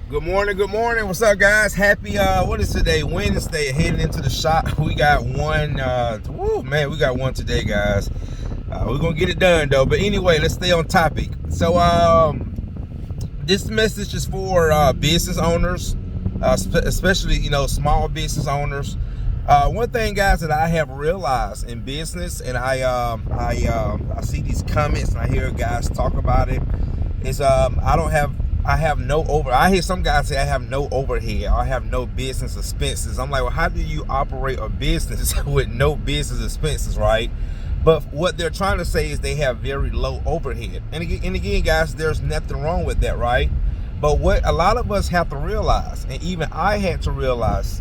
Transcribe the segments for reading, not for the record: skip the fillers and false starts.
Good morning, good morning. What's up, guys? Happy, what is today? Wednesday, heading into the shop. We got one, we got one today, guys. We're gonna get it done, though. But anyway, let's stay on topic. So, this message is for business owners, especially, small business owners. One thing, guys, that I have realized in business, and I see these comments and I hear guys talk about it, is I hear some guys say I have no overhead, or I have no business expenses. I'm like, well, how do you operate a business with no business expenses, right? But what they're trying to say is they have very low overhead. And again, guys, there's nothing wrong with that, right? But what a lot of us have to realize, and even I had to realize,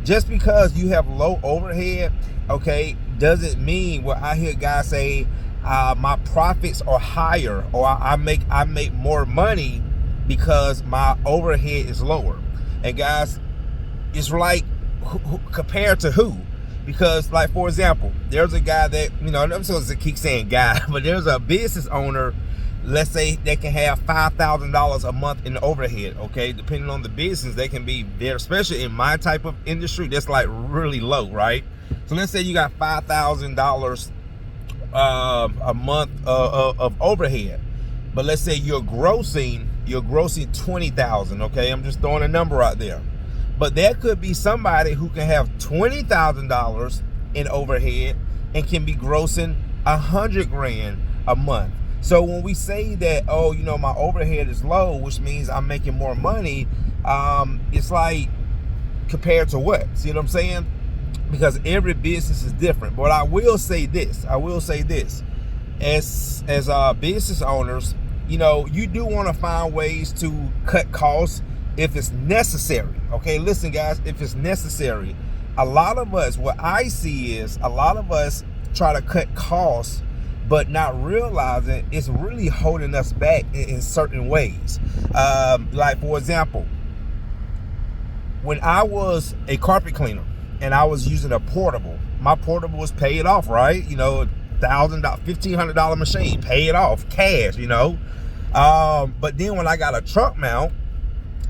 just because you have low overhead, okay, doesn't mean what I hear guys say, my profits are higher, or I make more money because my overhead is lower. And guys, it's like, compared to who? Because, like, for example, there's a guy that, I'm supposed to keep saying guy, but there's a business owner, let's say they can have $5,000 a month in overhead, okay? Depending on the business, they can be there, especially in my type of industry, that's like really low, right? So let's say you got $5,000 a month of overhead, but let's say you're grossing 20,000, okay? I'm just throwing a number out there. But there could be somebody who can have $20,000 in overhead and can be grossing 100 grand a month. So when we say that, oh, my overhead is low, which means I'm making more money, it's like, compared to what? See what I'm saying? Because every business is different. But I will say this, as business owners, you do want to find ways to cut costs if it's necessary. Okay, listen, guys, if it's necessary. A lot of us, what I see is a lot of us try to cut costs, but not realizing it's really holding us back in certain ways. Like, for example, when I was a carpet cleaner and I was using a portable, my portable was paid off, right? $1,000, $1,500 machine, paid off, cash, But then when I got a truck mount,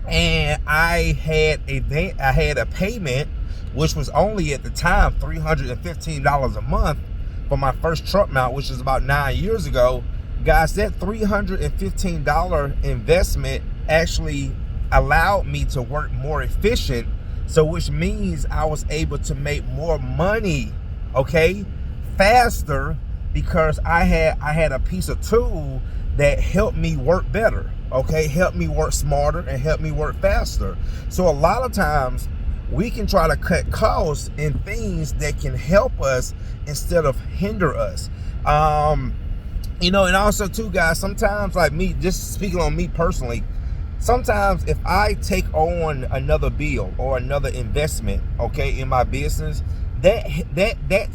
and I had a payment, which was only at the time $315 a month for my first truck mount, which is about 9 years ago. Guys, that $315 investment actually allowed me to work more efficient. So which means I was able to make more money, okay, faster, because I had a piece of tool that helped me work better, okay, helped me work smarter and helped me work faster. So a lot of times we can try to cut costs in things that can help us instead of hinder us. And also too, guys, sometimes, like me, just speaking on me personally, sometimes if I take on another bill or another investment, okay, in my business, that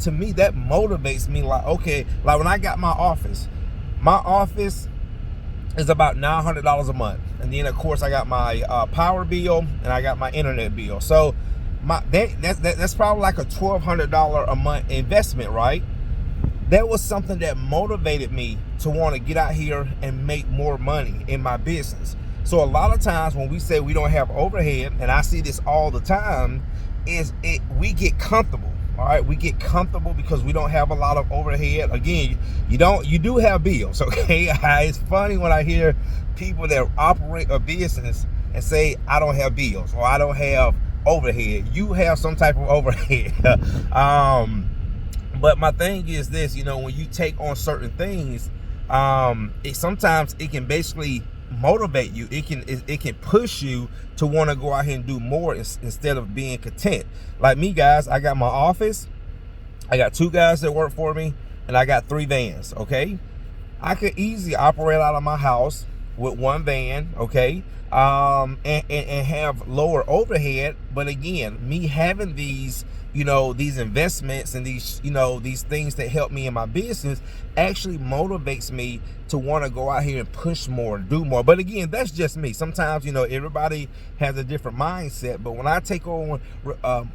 to me, that motivates me. Like, okay, like when I got my office is about $900 a month, and then of course I got my power bill and I got my internet bill. So that's probably like a $1,200 a month investment, right? That was something that motivated me to want to get out here and make more money in my business. So a lot of times when we say we don't have overhead, and I see this all the time, we get comfortable. All right, we get comfortable because we don't have a lot of overhead. Again, you do have bills, okay? It's funny when I hear people that operate a business and say, I don't have bills or I don't have overhead. You have some type of overhead. But my thing is this, when you take on certain things, sometimes it can basically motivate you. It can push you to want to go out here and do more instead of being content. Like me, guys, I got my office, I got 2 guys that work for me, and I got 3 vans, okay? I could easily operate out of my house with 1 van, okay, and have lower overhead. But again, me having these these investments and these these things that help me in my business actually motivates me to want to go out here and push more, do more. But again, that's just me. Sometimes everybody has a different mindset, but when I take on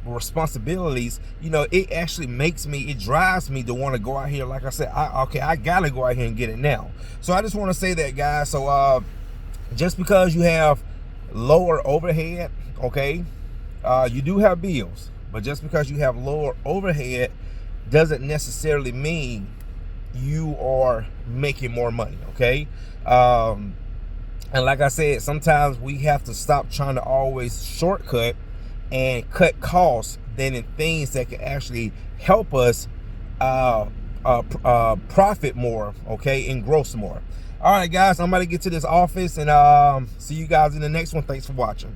responsibilities, it actually it drives me to want to go out here. Like I said, I gotta go out here and get it now. So I just want to say that, guys. So just because you have lower overhead, okay, you do have bills, but just because you have lower overhead doesn't necessarily mean you are making more money, okay? And like I said, sometimes we have to stop trying to always shortcut and cut costs than in things that can actually help us profit more, okay, and gross more. All right, guys, I'm about to get to this office, and see you guys in the next one. Thanks for watching.